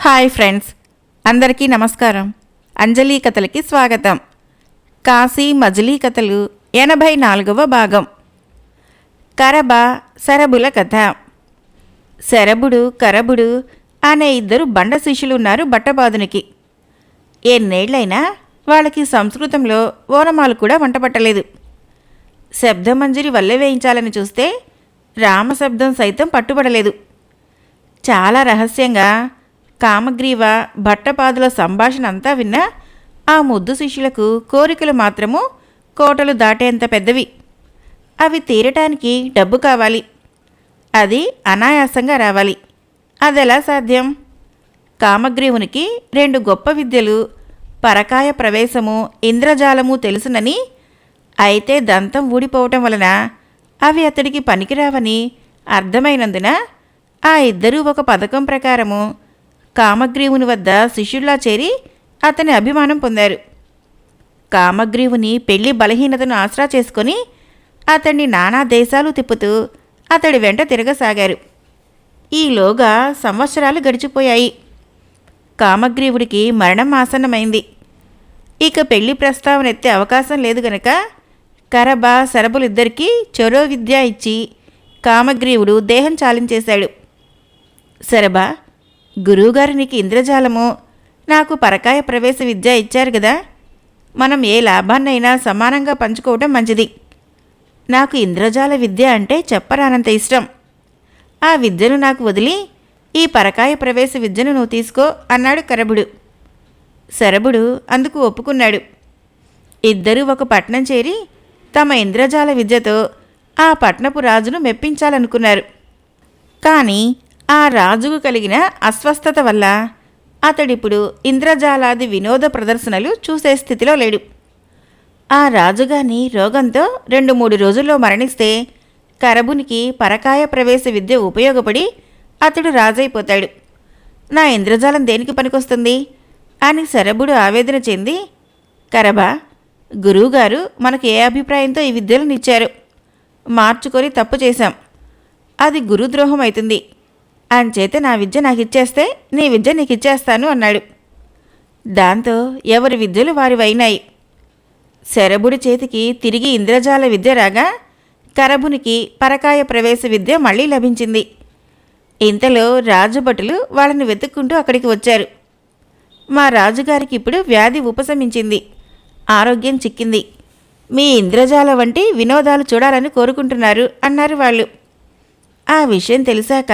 Hi friends, అందరికీ నమస్కారం. అంజలి కథలకి స్వాగతం. కాశీ మజిలీ కథలు 84వ భాగం. కరబ శరభుల కథ. శరభుడు, కరభుడు అనే ఇద్దరు బండ శిష్యులున్నారు బట్టబాదునికి. ఎన్నేళ్లైనా వాళ్ళకి సంస్కృతంలో ఓనమాలు కూడా వంటపట్టలేదు. శబ్దమంజరి వల్లె వేయించాలని చూస్తే రామశబ్దం సైతం పట్టుబడలేదు. చాలా రహస్యంగా కామగ్రీవ భట్టపాదుల సంభాషణ అంతా విన్నా ఆ ముద్దు శిష్యులకు కోరికలు మాత్రము కోటలు దాటేంత పెద్దవి. అవి తీరటానికి డబ్బు కావాలి. అది అనాయాసంగా రావాలి. అదెలా సాధ్యం? కామగ్రీవునికి 2 గొప్ప విద్యలు, పరకాయ ప్రవేశము, ఇంద్రజాలము తెలుసునని, అయితే దంతం ఊడిపోవటం వలన అవి అతడికి పనికిరావని అర్థమైనందున ఆ ఇద్దరూ ఒక పథకం ప్రకారము కామగ్రీవుని వద్ద శిష్యుల్లా చేరి అతని అభిమానం పొందారు. కామగ్రీవుని పెళ్లి బలహీనతను ఆసరా చేసుకొని అతన్ని నానా దేశాలు తిప్పుతూ అతడి వెంట తిరగసాగారు. ఈలోగా సంవత్సరాలు గడిచిపోయాయి. కామగ్రీవుడికి మరణం ఆసన్నమైంది. ఇక పెళ్లి ప్రస్తావన ఎత్తే అవకాశం లేదు గనక కరబ శరభులిద్దరికీ చొరో విద్య ఇచ్చి కామగ్రీవుడు దేహం చాలించేశాడు. శరభ, గురువుగారు నీకు ఇంద్రజాలము, నాకు పరకాయ ప్రవేశ విద్య ఇచ్చారు కదా, మనం ఏ లాభాన్నైనా సమానంగా పంచుకోవడం మంచిది. నాకు ఇంద్రజాల విద్య అంటే చెప్పరానంత ఇష్టం. ఆ విద్యను నాకు వదిలి ఈ పరకాయ ప్రవేశ విద్యను నువ్వు తీసుకో అన్నాడు కరభుడు. శరభుడు అందుకు ఒప్పుకున్నాడు. ఇద్దరూ ఒక పట్నం చేరి తమ ఇంద్రజాల విద్యతో ఆ పట్నపు రాజును మెప్పించాలనుకున్నారు. కానీ ఆ రాజుకు కలిగిన అస్వస్థత వల్ల అతడిప్పుడు ఇంద్రజాలాది వినోద ప్రదర్శనలు చూసే స్థితిలో లేడు. ఆ రాజుగాని రోగంతో 2-3 రోజుల్లో మరణిస్తే కరభునికి పరకాయ ప్రవేశ విద్య ఉపయోగపడి అతడు రాజైపోతాడు. నా ఇంద్రజాలం దేనికి పనికొస్తుంది అని శరభుడు ఆవేదన చెంది, కరభ, గురువుగారు మనకు ఏ అభిప్రాయంతో ఈ విద్యలను ఇచ్చారు, మార్చుకొని తప్పు చేశాం. అది గురుద్రోహం అవుతుంది. అంచేత నా విద్య నాకు ఇచ్చేస్తే నీ విద్య నీకు ఇచ్చేస్తాను అన్నాడు. దాంతో ఎవరి విద్యలు వారివైనాయి. శరభుడి చేతికి తిరిగి ఇంద్రజాల విద్య రాగా కరభునికి పరకాయ ప్రవేశ విద్య మళ్లీ లభించింది. ఇంతలో రాజభటులు వాళ్ళని వెతుక్కుంటూ అక్కడికి వచ్చారు. మా రాజుగారికి ఇప్పుడు వ్యాధి ఉపశమించింది, ఆరోగ్యం చిక్కింది, మీ ఇంద్రజాల వంటి వినోదాలు చూడాలని కోరుకుంటున్నారు అన్నారు వాళ్ళు. ఆ విషయం తెలిసాక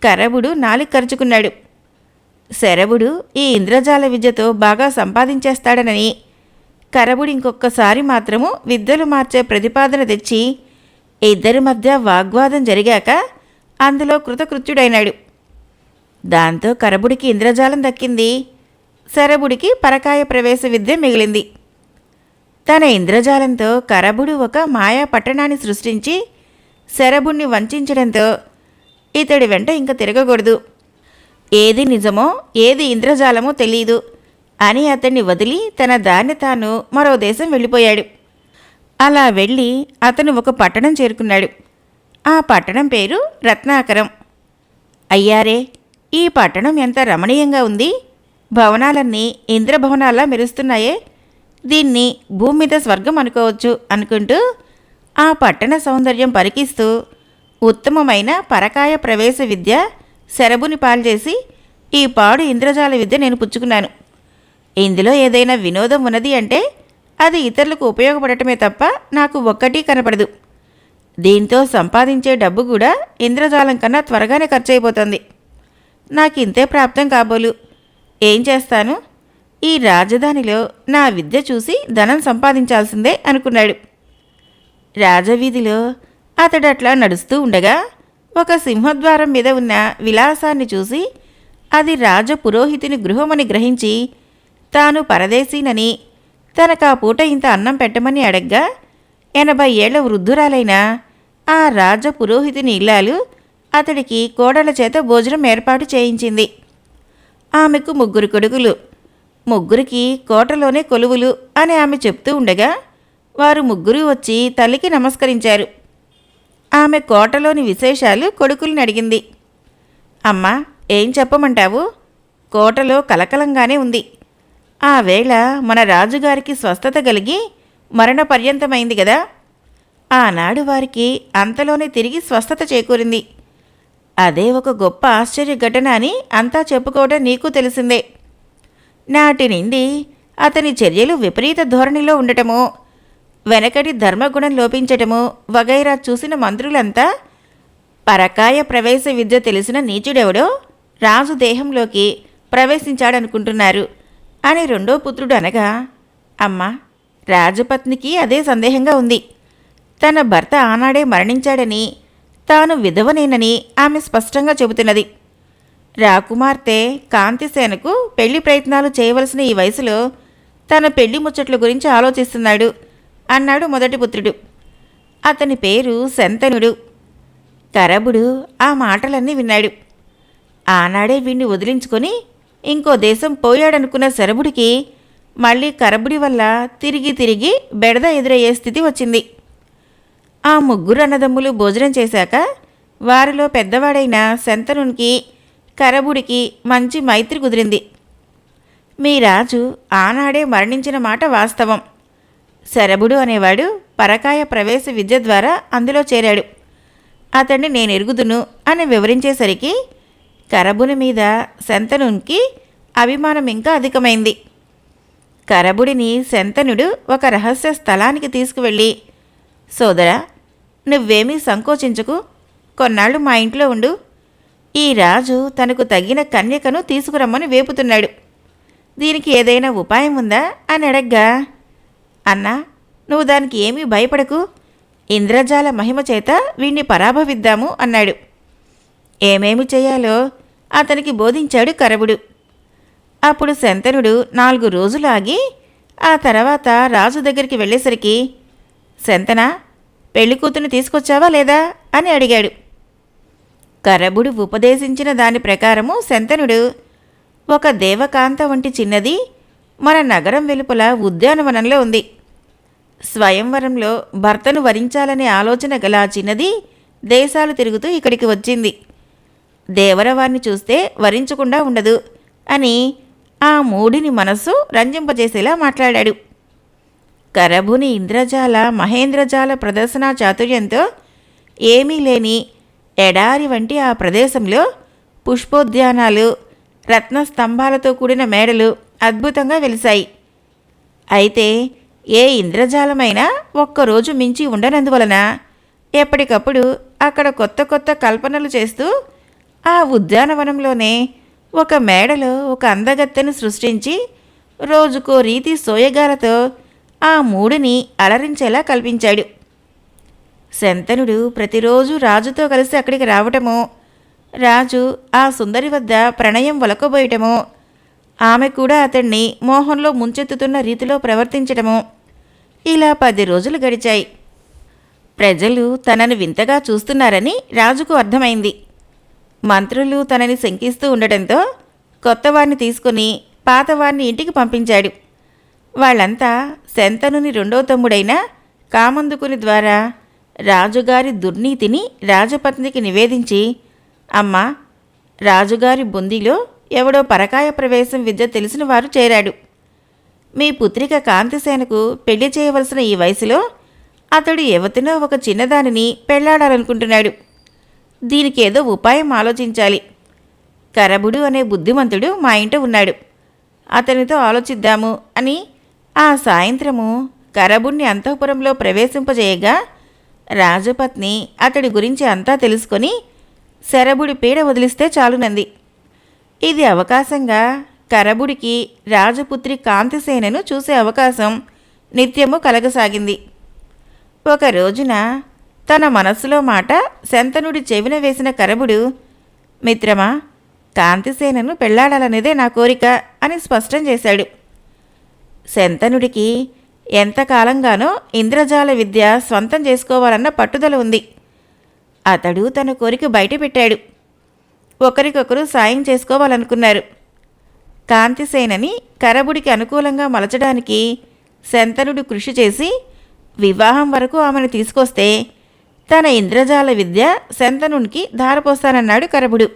కరభుడు నాలుక కరుచుకున్నాడు. శరభుడు ఈ ఇంద్రజాల విద్యతో బాగా సంపాదించేస్తాడనని కరభుడు ఇంకొకసారి మాత్రము విద్యలు మార్చే ప్రతిపాదన తెచ్చి ఇద్దరి మధ్య వాగ్వాదం జరిగాక అందులో కృతకృత్యుడైనాడు. దాంతో కరభుడికి ఇంద్రజాలం దక్కింది. శరభుడికి పరకాయ ప్రవేశ విద్య మిగిలింది. తన ఇంద్రజాలంతో కరభుడు ఒక మాయా పట్టణాన్ని సృష్టించి శరభుణ్ణి వంచడంతో ఇతడి వెంట ఇంక తిరగకూడదు, ఏది నిజమో ఏది ఇంద్రజాలమో తెలీదు అని అతన్ని వదిలి తన దాన్ని తాను మరో దేశం వెళ్ళిపోయాడు. అలా వెళ్ళి అతను ఒక పట్టణం చేరుకున్నాడు. ఆ పట్టణం పేరు రత్నాకరం. అయ్యారే, ఈ పట్టణం ఎంత రమణీయంగా ఉంది, భవనాలన్నీ ఇంద్రభవనాల్లా మెరుస్తున్నాయే, దీన్ని భూమి మీద స్వర్గం అనుకోవచ్చు అనుకుంటూ ఆ పట్టణ సౌందర్యం పరికిస్తూ ఉత్తమమైన పరకాయ ప్రవేశ విద్య శరభుని పాల్చేసి ఈ పాడు ఇంద్రజాల విద్య నేను పుచ్చుకున్నాను. ఇందులో ఏదైనా వినోదం ఉన్నది అంటే అది ఇతరులకు ఉపయోగపడటమే తప్ప నాకు ఒక్కటీ కనపడదు. దీంతో సంపాదించే డబ్బు కూడా ఇంద్రజాలం కన్నా త్వరగానే ఖర్చయిపోతుంది. నాకింతే ప్రాప్తం కాబోలు. ఏం చేస్తాను, ఈ రాజధానిలో నా విద్య చూసి ధనం సంపాదించాల్సిందే అనుకున్నాడు. రాజవీధిలో అతడట్లా నడుస్తూ ఉండగా ఒక సింహద్వారం మీద ఉన్న విలాసాన్ని చూసి అది రాజపురోహితుని గృహమని గ్రహించి తాను పరదేశీనని తనకా పూట ఇంత అన్నం పెట్టమని అడగ్గా 80 ఏళ్ల వృద్ధురాలైన ఆ రాజపురోహితుని ఇల్లాలు అతడికి కోడళ్ల చేత భోజనం ఏర్పాటు చేయించింది. ఆమెకు 3 కొడుకులు, 3కి కోటలోనే కొలువులు అని ఆమె చెప్తూ ఉండగా వారు 3 వచ్చి తల్లికి నమస్కరించారు. ఆమె కోటలోని విశేషాలు కొడుకుల్ని అడిగింది. అమ్మా, ఏం చెప్పమంటావు? కోటలో కలకలంగానే ఉంది. ఆ వేళ మన రాజుగారికి స్వస్థత కలిగి మరణ పర్యంతమైంది గదా. ఆనాడు వారికి అంతలోనే తిరిగి స్వస్థత చేకూరింది. అదే ఒక గొప్ప ఆశ్చర్య ఘటన అని అంతా చెప్పుకోవడం నీకు తెలిసిందే. నాటి నుండి అతని చర్యలు విపరీత ధోరణిలో ఉండటమో, వెనకటి ధర్మగుణం లోపించటమో వగైరా చూసిన మంత్రులంతా పరకాయ ప్రవేశ విద్య తెలిసిన నీచుడెవడో రాజు దేహంలోకి ప్రవేశించాడనుకుంటున్నారు అని రెండో పుత్రుడు అనగా, అమ్మా, రాజపత్నికి అదే సందేహంగా ఉంది. తన భర్త ఆనాడే మరణించాడని, తాను విధవనేనని ఆమె స్పష్టంగా చెబుతున్నది. రాకుమార్తె కాంతిసేనకు పెళ్లి ప్రయత్నాలు చేయవలసిన ఈ వయసులో తన పెళ్లి ముచ్చట్ల గురించి ఆలోచిస్తున్నాడు అన్నాడు మొదటి పుత్రుడు. అతని పేరు శంతనుడు. కరబుడు ఆ మాటలన్నీ విన్నాడు. ఆనాడే వీణ్ణి వదిలించుకొని ఇంకో దేశం పోయాడనుకున్న శరభుడికి మళ్ళీ కరబుడి వల్ల తిరిగి తిరిగి బెడద ఎదురయ్యే స్థితి వచ్చింది. ఆ ముగ్గురు అన్నదమ్ములు భోజనం చేశాక వారిలో పెద్దవాడైన శంతనునికి కరబుడికి మంచి మైత్రి కుదిరింది. మీ రాజు ఆనాడే మరణించిన మాట వాస్తవం. శరభుడు అనేవాడు పరకాయ ప్రవేశ విద్య ద్వారా అందులో చేరాడు. అతన్ని నేను ఎరుగుదును అని వివరించేసరికి కరబుని మీద శంతనునికి అభిమానం ఇంకా అధికమైంది. కరబుడిని శంతనుడు ఒక రహస్య స్థలానికి తీసుకువెళ్ళి, సోదరా, నువ్వేమీ సంకోచించకు, కొన్నాళ్ళు మా ఇంట్లో ఉండు. ఈ రాజు తనకు తగిన కన్యకను తీసుకురమ్మని వేపుతున్నాడు. దీనికి ఏదైనా ఉపాయం ఉందా అని అడగ్గా, అన్నా, నువ్వు దానికి ఏమీ భయపడకు, ఇంద్రజాల మహిమ చేత వీణ్ణి పరాభవిద్దాము అన్నాడు. ఏమేమి చేయాలో అతనికి బోధించాడు కరబుడు. అప్పుడు శంతనుడు 4 రోజులు ఆగి ఆ తర్వాత రాజు దగ్గరికి వెళ్ళేసరికి, శంతనా, పెళ్లికూతుని తీసుకొచ్చావా లేదా అని అడిగాడు. కరబుడు ఉపదేశించిన దాని ప్రకారము శంతనుడు ఒక దేవకాంత వంటి చిన్నది మన నగరం వెలుపల ఉద్యానవనంలో ఉంది. స్వయంవరంలో భర్తను వరించాలనే ఆలోచన గల ఆ చిన్నది దేశాలు తిరుగుతూ ఇక్కడికి వచ్చింది. దేవరవారిని చూస్తే వరించకుండా ఉండదు అని ఆ మూడిని మనస్సు రంజింపజేసేలా మాట్లాడాడు. కరభుని ఇంద్రజాల మహేంద్రజాల ప్రదర్శనా చాతుర్యంతో ఏమీ లేని ఎడారి వంటి ఆ ప్రదేశంలో పుష్పోద్యానాలు, రత్నస్తంభాలతో కూడిన మేడలు అద్భుతంగా వెలిశాయి. అయితే ఏ ఇంద్రజాలమైనా ఒక్కరోజు మించి ఉండనందువలన ఎప్పటికప్పుడు అక్కడ కొత్త కొత్త కల్పనలు చేస్తూ ఆ ఉద్యానవనంలోనే ఒక మేడలో ఒక అందగత్తెను సృష్టించి రోజుకో రీతి సోయగాలతో ఆ మూడిని అలరించేలా కల్పించాడు. శంతనుడు ప్రతిరోజు రాజుతో కలిసి అక్కడికి రావటమో, రాజు ఆ సుందరి వద్ద ప్రణయం వలకబోయటమో, ఆమె కూడా అతన్ని మోహంలో ముంచెత్తుతున్న రీతిలో ప్రవర్తించటమో, ఇలా 10 రోజులు గడిచాయి. ప్రజలు తనను వింతగా చూస్తున్నారని రాజుకు అర్థమైంది. మంత్రులు తనని శంకిస్తూ ఉండటంతో కొత్తవారిని తీసుకుని పాతవారిని ఇంటికి పంపించాడు. వాళ్ళంతా శంతనుని రెండో తమ్ముడైన కామందుకుని ద్వారా రాజుగారి దుర్నీతిని రాజపత్నికి నివేదించి, అమ్మా, రాజుగారి బొందిలో ఎవడో పరకాయ ప్రవేశం విద్య తెలిసిన వారు చేరాడు. మీ పుత్రిక కాంతిసేనకు పెళ్లి చేయవలసిన ఈ వయసులో అతడు యువతినో ఒక చిన్నదానిని పెళ్లాడాలనుకుంటున్నాడు. దీనికేదో ఉపాయం ఆలోచించాలి. కరబుడు అనే బుద్ధిమంతుడు మా ఇంట ఉన్నాడు. అతనితో ఆలోచిద్దాము అని ఆ సాయంత్రము కరబుణ్ణి అంతఃపురంలో ప్రవేశింపజేయగా రాజపత్ని అతడి గురించి అంతా తెలుసుకొని శరభుడి పీడ వదిలిస్తే చాలునంది. ఇది అవకాశంగా కరబుడికి రాజపుత్రి కాంతిసేనను చూసే అవకాశం నిత్యము కలగసాగింది. ఒక రోజున తన మనస్సులో మాట శంతనుడి చెవిన వేసిన కరబుడు, మిత్రమా, కాంతిసేనను పెళ్లాడాలనేదే నా కోరిక అని స్పష్టం చేశాడు. శంతనుడికి ఎంతకాలంగానో ఇంద్రజాల విద్య స్వంతం చేసుకోవాలన్న పట్టుదల ఉంది. అతడు తన కోరిక బయటపెట్టాడు. ఒకరికొకరు సాయం చేసుకోవాలనుకున్నారు. కాంతిసేనని కరబుడికి అనుకూలంగా మలచడానికి శంతనుడు కృషి చేసి వివాహం వరకు ఆమెను తీసుకొస్తే తన ఇంద్రజాల విద్య శంతనునికి ధారపోస్తానన్నాడు కరబుడు.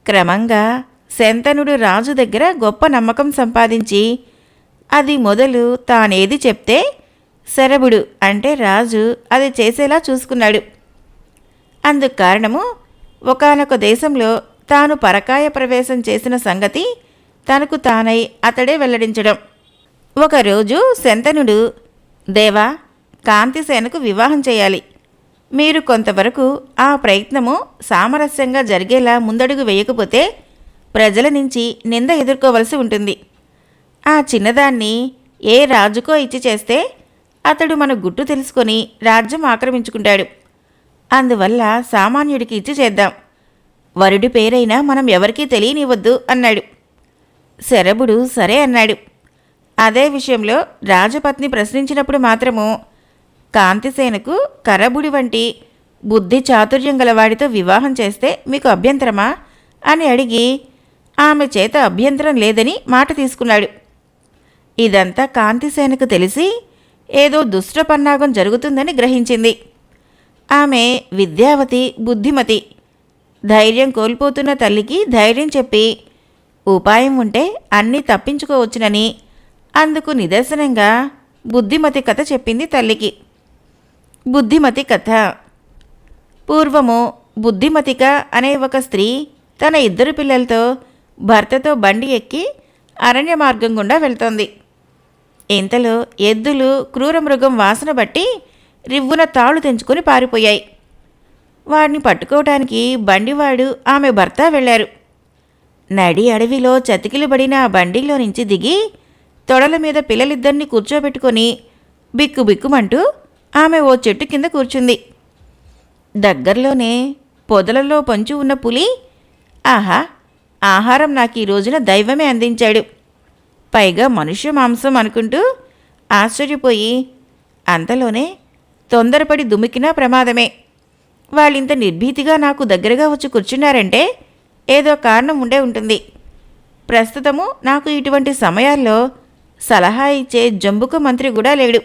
క్రమంగా శంతనుడు రాజు దగ్గర గొప్ప నమ్మకం సంపాదించి అది మొదలు తానేది చెప్తే శరభుడు అంటే రాజు అది చేసేలా చూసుకున్నాడు. అందుకు కారణము ఒకానొక దేశంలో తాను పరకాయ ప్రవేశం చేసిన సంగతి తనకు తానై అతడే వెల్లడించడం. ఒకరోజు శంతనుడు, దేవా, కాంతిసేనకు వివాహం చేయాలి. మీరు కొంతవరకు ఆ ప్రయత్నము సామరస్యంగా జరిగేలా ముందడుగు వేయకపోతే ప్రజల నుంచి నింద ఎదుర్కోవలసి ఉంటుంది. ఆ చిన్నదాన్ని ఏ రాజుకో ఇచ్చి చేస్తే అతడు మన గుట్టు తెలుసుకొని రాజ్యం ఆక్రమించుకుంటాడు. అందువల్ల సామాన్యుడికి ఇచ్చి చేద్దాం. వరుడి పేరైనా మనం ఎవరికీ తెలియనివ్వద్దు అన్నాడు. శరభుడు సరే అన్నాడు. అదే విషయంలో రాజపత్ని ప్రశ్నించినప్పుడు మాత్రము కాంతిసేనకు కరబుడి వంటి బుద్ధి చాతుర్యం గలవాడితో వివాహం చేస్తే మీకు అభ్యంతరమా అని అడిగి ఆమె చేత అభ్యంతరం లేదని మాట తీసుకున్నాడు. ఇదంతా కాంతిసేనకు తెలిసి ఏదో దుష్టపన్నాగం జరుగుతుందని గ్రహించింది. ఆమె విద్యావతి, బుద్ధిమతి. ధైర్యం కోల్పోతున్న తల్లికి ధైర్యం చెప్పి ఉపాయం ఉంటే అన్నీ తప్పించుకోవచ్చునని అందుకు నిదర్శనంగా బుద్ధిమతి కథ చెప్పింది తల్లికి. బుద్ధిమతి కథ. పూర్వము బుద్ధిమతిక అనే ఒక స్త్రీ తన 2 పిల్లలతో భర్తతో బండి ఎక్కి అరణ్య మార్గం గుండా వెళ్తోంది. ఇంతలో ఎద్దులు క్రూరమృగం వాసన బట్టి రివ్వున తాళ్ళు తెంచుకొని పారిపోయాయి. వాడిని పట్టుకోవటానికి బండివాడు ఆమె భర్త వెళ్లారు. నడి అడవిలో చతికిలబడిన ఆ బండిలో నుంచి దిగి తొడల మీద పిల్లలిద్దరినీ కూర్చోబెట్టుకొని బిక్కుబిక్కుమంటూ ఆమె ఓ చెట్టు కింద కూర్చుంది. దగ్గరలోనే పొదలలో పొంచి ఉన్న పులి, ఆహా, ఆహారం నాకు ఈ రోజున దైవమే అందించాడు, పైగా మనుష్య మాంసం అనుకుంటూ ఆశ్చర్యపోయి అంతలోనే తొందరపడి దుమికినా ప్రమాదమే. వాళ్ళింత నిర్భీతిగా నాకు దగ్గరగా వచ్చి కూర్చున్నారంటే ఏదో కారణం ఉండే ఉంటుంది. ప్రస్తుతము నాకు ఇటువంటి సమయాల్లో సలహా ఇచ్చే జంబుక మంత్రి కూడా లేడు.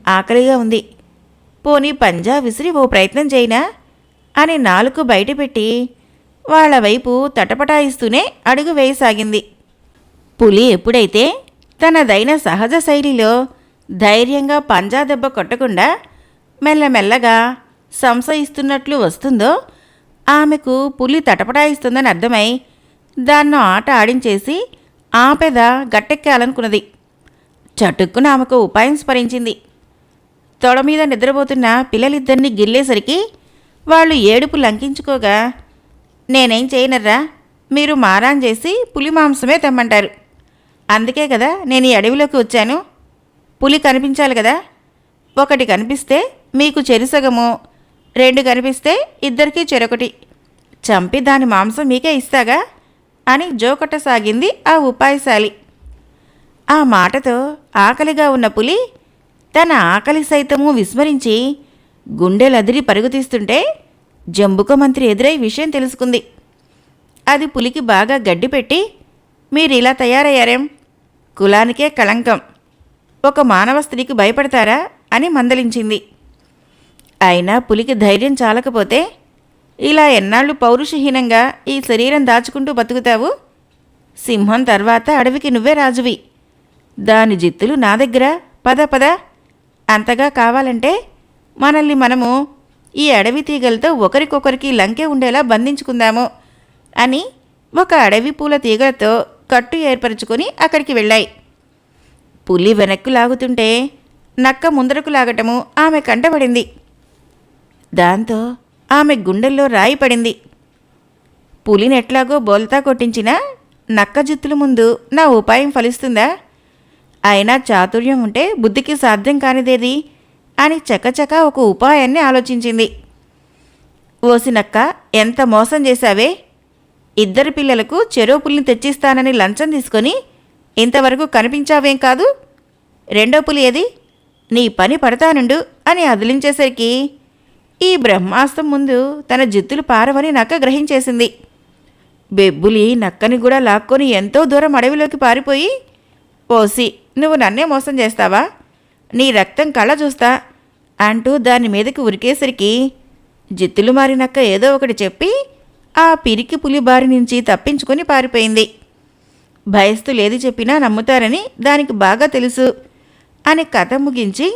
ఆకలిగా ఉంది, పోనీ పంజా విసిరి ఓ ప్రయత్నం చేయనా అని నాలుక బయటపెట్టి వాళ్ల వైపు తటపటాయిస్తూనే అడుగు వేయసాగింది. పులి ఎప్పుడైతే తనదైన సహజ శైలిలో ధైర్యంగా పంజా దెబ్బ కొట్టకుండా మెల్లమెల్లగా సంశయిస్తున్నట్లు వస్తుందో ఆమెకు పులి తటపటాయిస్తుందని అర్థమై దాన్నో ఆట ఆడించేసి ఆపెద గట్టెక్కాలనుకున్నది. చటుక్కున ఆమెకు ఉపాయం స్మరించింది. తొడ మీద నిద్రపోతున్న పిల్లలిద్దరినీ గిల్లేసరికి వాళ్ళు ఏడుపు లంకించుకోగా, నేనేం చేయనర్రా, మీరు మారాన్ చేసి పులి మాంసమే తెమ్మంటారు. అందుకే కదా నేను ఈ అడవిలోకి వచ్చాను. పులి కనిపించాలి కదా, ఒకటి కనిపిస్తే మీకు చెరిసగము, 2 కనిపిస్తే ఇద్దరికీ చెరొకటి, చంపి దాని మాంసం మీకే ఇస్తాగా అని జోకొట్టసాగింది ఆ ఉపాయశాలి. ఆ మాటతో ఆకలిగా ఉన్న పులి తన ఆకలి సైతము విస్మరించి గుండెలదిరి పరుగుతీస్తుంటే జంబుక మంత్రి ఎదురై విషయం తెలుసుకుంది. అది పులికి బాగా గడ్డిపెట్టి, మీరిలా తయారయ్యారేం, కులానికే కళంకం, ఒక మానవ స్త్రీకి భయపడతారా అని మందలించింది. అయినా పులికి ధైర్యం చాలకపోతే ఇలా ఎన్నాళ్ళు పౌరుషహీనంగా ఈ శరీరం దాచుకుంటూ బతుకుతావు? సింహం తర్వాత అడవికి నువ్వే రాజువి. దాని జిత్తులు నా దగ్గర, పద పద. అంతగా కావాలంటే మనల్ని మనము ఈ అడవి తీగలతో ఒకరికొకరికి లంకె ఉండేలా బంధించుకుందాము అని ఒక అడవి పూల తీగలతో కట్టు ఏర్పరచుకొని అక్కడికి వెళ్ళాయి. పులి వెనక్కు లాగుతుంటే నక్క ముందరకు లాగటము ఆమె కంటపడింది. దాంతో ఆమె గుండెల్లో రాయి పడింది. పులినెట్లాగో బోల్తా కొట్టించినా నక్క జుత్తుల ముందు నా ఉపాయం ఫలిస్తుందా? అయినా చాతుర్యం ఉంటే బుద్ధికి సాధ్యం కానిదేది అని చకచకా ఒక ఉపాయాన్ని ఆలోచించింది. ఓసి నక్క, ఎంత మోసం చేశావే! 2 పిల్లలకు చెరో పులిని తెచ్చిస్తానని లంచం తీసుకొని ఇంతవరకు కనిపించావేం కాదు? 2వ పులి ఏది? నీ పని పడతానుండు అని అదిలించేసరికి ఈ బ్రహ్మాస్త్రం ముందు తన జిత్తులు పారవని నక్క గ్రహించేసింది. బెబ్బులి నక్కని కూడా లాక్కొని ఎంతో దూరం అడవిలోకి పారిపోయి, ఓసి, నువ్వు నన్నే మోసం చేస్తావా? నీ రక్తం కళ్ళ చూస్తా అంటూ దాని మీదకి ఉరికేసరికి జిత్తులు మారినక్క ఏదో ఒకటి చెప్పి ఆ పిరికి పులి బారి నుంచి తప్పించుకొని పారిపోయింది. భయస్థులేది చెప్పినా నమ్ముతారని దానికి బాగా తెలుసు అని కథ ముగించి,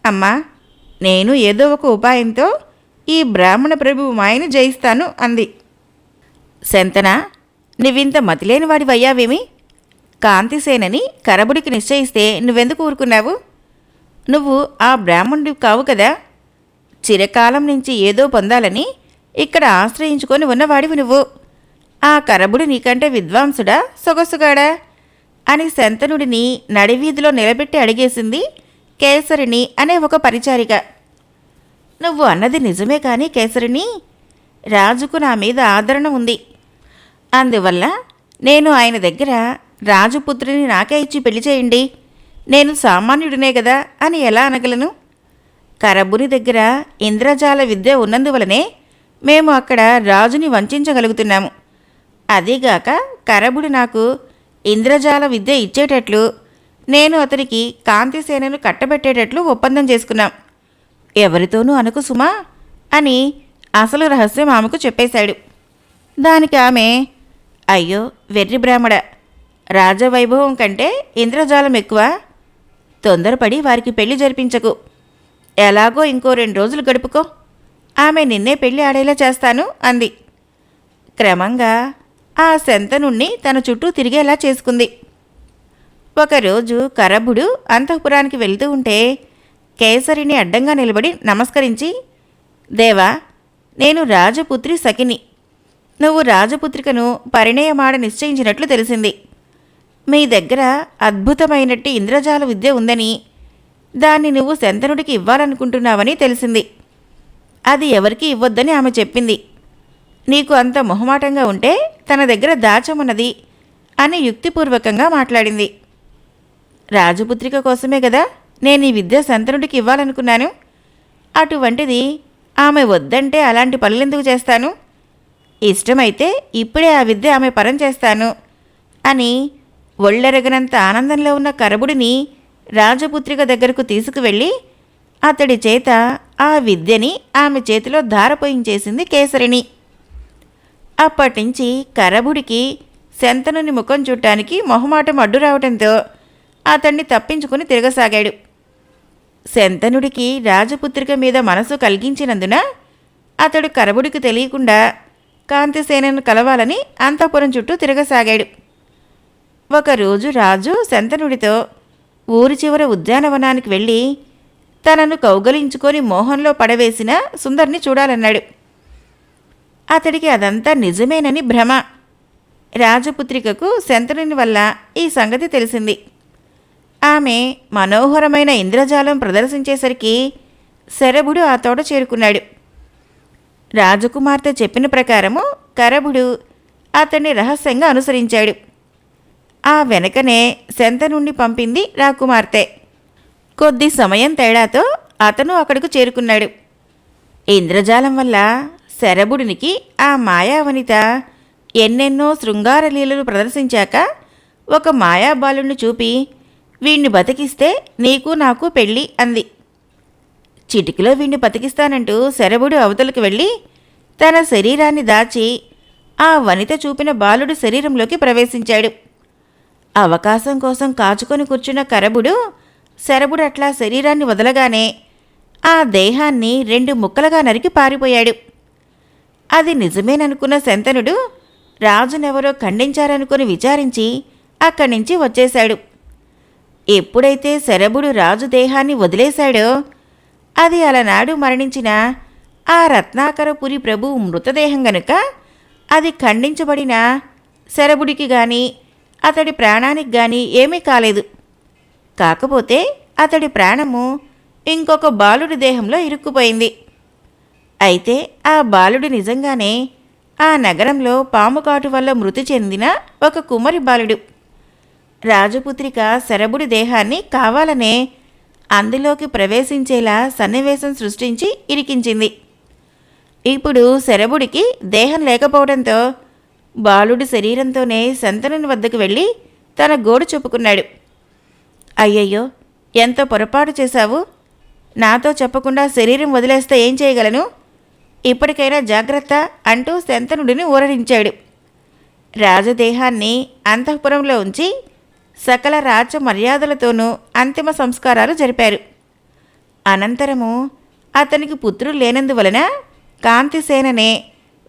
అమ్మా, నేను ఏదో ఒక ఉపాయంతో ఈ బ్రాహ్మణ ప్రభువు మాయను జయిస్తాను అంది. శంతన, నువ్వింత మతిలేని వాడివయ్యావేమి? కాంతిసేనని కరబుడికి నిశ్చయిస్తే నువ్వెందుకు ఊరుకున్నావు? నువ్వు ఆ బ్రాహ్మణుడివి కావు కదా. చిరకాలం నుంచి ఏదో పొందాలని ఇక్కడ ఆశ్రయించుకొని ఉన్నవాడివి నువ్వు. ఆ కరబుడు నీకంటే విద్వాంసుడా, సొగసుగాడా అని శంతనుడిని నడివీధిలో నిలబెట్టి అడిగేసింది కేసరిని అనే ఒక పరిచారిక. నువ్వు అన్నది నిజమే కానీ కేసరిని, రాజుకు నా మీద ఆదరణ ఉంది. అందువల్ల నేను ఆయన దగ్గర రాజపుత్రిని నాకే ఇచ్చి పెళ్లి చేయండి, నేను సామాన్యుడినే కదా అని ఎలా అనగలను? కరబుని దగ్గర ఇంద్రజాల విద్య ఉన్నందువలనే మేము అక్కడ రాజుని వంచగలుగుతున్నాము. అదీగాక కరబుడు నాకు ఇంద్రజాల విద్య ఇచ్చేటట్లు, నేను అతనికి కాంతిసేనను కట్టబెట్టేటట్లు ఒప్పందం చేసుకున్నాం. ఎవరితోనూ అనుకు సుమా అని అసలు రహస్యం ఆమెకు చెప్పేశాడు. దానికి ఆమె, అయ్యో వెర్రి బ్రాహ్మడ, రాజవైభవం కంటే ఇంద్రజాలం ఎక్కువ. తొందరపడి వారికి పెళ్లి జరిపించకు. ఎలాగో ఇంకో 2 రోజులు గడుపుకో. ఆమె నిన్నే పెళ్లి ఆడేలా చేస్తాను అంది. క్రమంగా ఆ శంతనుణ్ణి తన చుట్టూ తిరిగేలా చేసుకుంది. ఒకరోజు కరబుడు అంతఃపురానికి వెళ్తూ ఉంటే కేసరిని అడ్డంగా నిలబడి నమస్కరించి, దేవా, నేను రాజపుత్రి సఖిని. నువ్వు రాజపుత్రికను పరిణయమాడ నిశ్చయించినట్లు తెలిసింది. మీ దగ్గర అద్భుతమైనట్టి ఇంద్రజాల విద్య ఉందని, దాన్ని నువ్వు శంతనుడికి ఇవ్వాలనుకుంటున్నావని తెలిసింది. అది ఎవరికి ఇవ్వొద్దని ఆమె చెప్పింది. నీకు అంత మొహమాటంగా ఉంటే తన దగ్గర దాచమన్నది అని యుక్తిపూర్వకంగా మాట్లాడింది. రాజపుత్రిక కోసమే కదా నేను ఈ విద్య శంతనుడికి ఇవ్వాలనుకున్నాను. అటువంటిది ఆమె వద్దంటే అలాంటి పనులెందుకు చేస్తాను? ఇష్టమైతే ఇప్పుడే ఆ విద్య ఆమె పరం చేస్తాను అని ఒళ్ళెరగనంత ఆనందంలో ఉన్న కరబుడిని రాజపుత్రిక దగ్గరకు తీసుకువెళ్ళి అతడి చేత ఆ విద్యని ఆమె చేతిలో ధారపోయించేసింది కేసరిని. అప్పటినుంచి కరబుడికి శంతనుని ముఖం చూడటానికి మొహమాటం అడ్డు రావటంతో అతన్ని తప్పించుకుని తిరగసాగాడు. శంతనుడికి రాజపుత్రిక మీద మనసు కలిగించినందున అతడు కరబుడికి తెలియకుండా కాంతిసేనను కలవాలని అంతఃపురం చుట్టూ తిరగసాగాడు. ఒకరోజు రాజు శంతనుడితో ఊరి చివర ఉద్యానవనానికి వెళ్ళి తనను కౌగలించుకొని మోహంలో పడవేసిన సుందర్ని చూడాలన్నాడు. అతడికి అదంతా నిజమేనని భ్రమ. రాజపుత్రికకు శంతనుని వల్ల ఈ సంగతి తెలిసింది. ఆమె మనోహరమైన ఇంద్రజాలం ప్రదర్శించేసరికి శరభుడు ఆ తోట చేరుకున్నాడు. రాజకుమార్తె చెప్పిన ప్రకారము కరభుడు అతన్ని రహస్యంగా అనుసరించాడు. ఆ వెనకనే శంతనుణ్ణి పంపింది రాకుమార్తె. కొద్ది సమయం తేడాతో అతను అక్కడకు చేరుకున్నాడు. ఇంద్రజాలం వల్ల శరభుడినికి ఆ మాయావనిత ఎన్నెన్నో శృంగార లీలలు ప్రదర్శించాక ఒక మాయాబాలుణ్ణి చూపి, వీణ్ణి బతికిస్తే నీకు నాకు పెళ్ళి అంది. చిటికలో వీణ్ణి బతికిస్తానంటూ శరభుడు అవతలకు వెళ్ళి తన శరీరాన్ని దాచి ఆ వనిత చూపిన బాలుడు శరీరంలోకి ప్రవేశించాడు. అవకాశం కోసం కాచుకొని కూర్చున్న కరబుడు శరభుడు అట్లా శరీరాన్ని వదలగానే ఆ దేహాన్ని 2 ముక్కలుగా నరికి పారిపోయాడు. అది నిజమేననుకున్న శంతనుడు రాజునెవరో ఖండించారనుకుని విచారించి అక్కడి నుంచి వచ్చేశాడు. ఎప్పుడైతే శరభుడు రాజు దేహాన్ని వదిలేశాడో అది అలనాడు మరణించిన ఆ రత్నాకరపురి ప్రభువు మృతదేహం గనుక అది ఖండించబడిన శరభుడికి గాని అతడి ప్రాణానికి గాని ఏమీ కాలేదు. కాకపోతే అతడి ప్రాణము ఇంకొక బాలుడి దేహంలో ఇరుక్కుపోయింది. అయితే ఆ బాలుడు నిజంగానే ఆ నగరంలో పాముకాటు వల్ల మృతి చెందిన ఒక కుమ్మరి బాలుడు. రాజపుత్రిక శరభుడి దేహాన్ని కావాలనే అందులోకి ప్రవేశించేలా సన్నివేశం సృష్టించి ఇరికించింది. ఇప్పుడు శరభుడికి దేహం లేకపోవడంతో బాలుడి శరీరంతోనే శంతనుని వద్దకు వెళ్ళి తన గోడు చెప్పుకున్నాడు. అయ్యయ్యో, ఎంత పొరపాటు చేశావు! నాతో చెప్పకుండా శరీరం వదిలేస్తే ఏం చేయగలను? ఇప్పటికైనా జాగ్రత్త అంటూ శంతనుడిని ఊరడించాడు. రాజదేహాన్ని అంతఃపురంలో ఉంచి సకల రాజ మర్యాదలతోనూ అంతిమ సంస్కారాలు జరిపారు. అనంతరము అతనికి పుత్రులు లేనందువలన కాంతిసేననే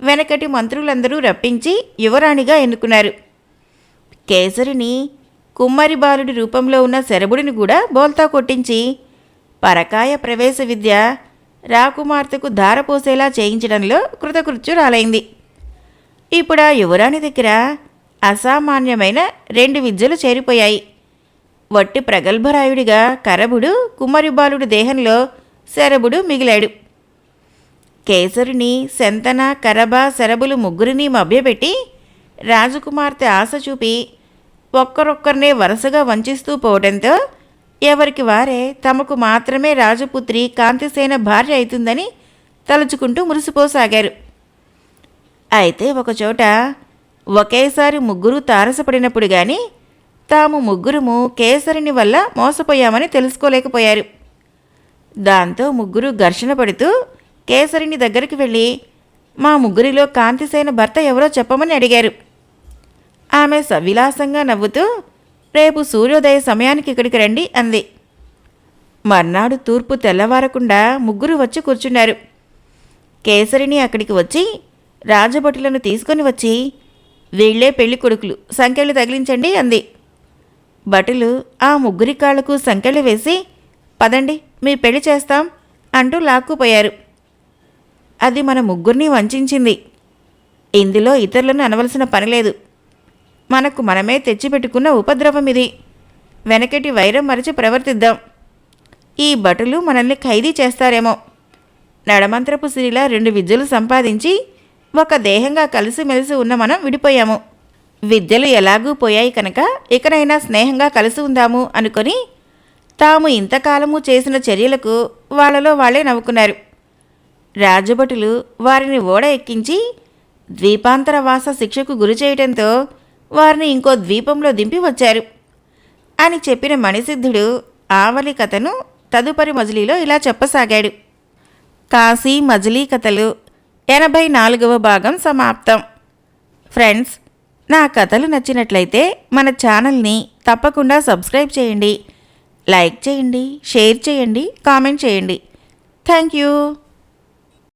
వెనకటి మంత్రులందరూ రప్పించి యువరాణిగా ఎన్నుకున్నారు. కేసరిని కుమ్మరి బాలుడి రూపంలో ఉన్న శరభుడిని కూడా బోల్తా కొట్టించి పరకాయ ప్రవేశ విద్య రాకుమార్తెకు ధారపోసేలా చేయించడంలో కృతకృత్యురాలైంది. ఇప్పుడు ఆ యువరాణి దగ్గర అసామాన్యమైన 2 విద్యలు చేరిపోయాయి. వట్టి ప్రగల్భరాయుడిగా కరభుడు, కుమ్మరి బాలుడి దేహంలో శరభుడు మిగిలాడు. కేసరిని, శంతన, కరబ, శరభులు ముగ్గురిని మభ్యపెట్టి రాజకుమార్తె ఆశ చూపి ఒక్కరొక్కరినే వరుసగా వంచిస్తూ పోవడంతో ఎవరికి వారే తమకు మాత్రమే రాజపుత్రి కాంతిసేన భార్య అవుతుందని తలుచుకుంటూ మురిసిపోసాగారు. అయితే ఒకచోట ఒకేసారి ముగ్గురు తారసపడినప్పుడు గాని తాము ముగ్గురము కేసరిని వల్ల మోసపోయామని తెలుసుకోలేకపోయారు. దాంతో ముగ్గురు ఘర్షణ పడుతూ కేసరిని దగ్గరికి వెళ్ళి మా ముగ్గురిలో కాంతిసేన భర్త ఎవరో చెప్పమని అడిగారు. ఆమె సవిలాసంగా నవ్వుతూ రేపు సూర్యోదయ సమయానికి ఇక్కడికి రండి అంది. మర్నాడు తూర్పు తెల్లవారకుండా ముగ్గురు వచ్చి కూర్చున్నారు. కేసరిని అక్కడికి వచ్చి రాజభటులను తీసుకొని వచ్చి వీళ్లే పెళ్లి కొడుకులు, సంకెళ్ళు తగిలించండి అంది. భటులు ఆ ముగ్గురి కాళ్లకు సంకెళ్ళు వేసి పదండి మీ పెళ్లి చేస్తాం అంటూ లాక్కుపోయారు. అది మన ముగ్గురిని వంచింది. ఇందులో ఇతరులను అనవలసిన పనిలేదు. మనకు మనమే తెచ్చిపెట్టుకున్న ఉపద్రవం ఇది. వెనకటి వైరం మరచి ప్రవర్తిద్దాం. ఈ భటులు మనల్ని ఖైదీ చేస్తారేమో. నడమంత్రపు సిరిలా 2 విద్యలు సంపాదించి ఒక దేహంగా కలిసిమెలిసి ఉన్న మనం విడిపోయాము. విద్యలు ఎలాగూ పోయాయి కనుక ఇకనైనా స్నేహంగా కలిసి ఉందాము అనుకొని తాము ఇంతకాలము చేసిన చర్యలకు వాళ్ళలో వాళ్లే నవ్వుకున్నారు. రాజభటులు వారిని ఓడ ఎక్కించి ద్వీపాంతరవాస శిక్షకు గురి చేయడంతో వారిని ఇంకో ద్వీపంలో దింపి వచ్చారు అని చెప్పిన మణిసిద్ధుడు ఆవలి కథను తదుపరి మజిలీలో ఇలా చెప్పసాగాడు. కాశీ మజిలీ కథలు 84వ భాగం సమాప్తం. ఫ్రెండ్స్, నా కథలు నచ్చినట్లయితే మన ఛానల్ని తప్పకుండా సబ్స్క్రైబ్ చేయండి, లైక్ చేయండి, షేర్ చేయండి, కామెంట్ చేయండి. Thank you.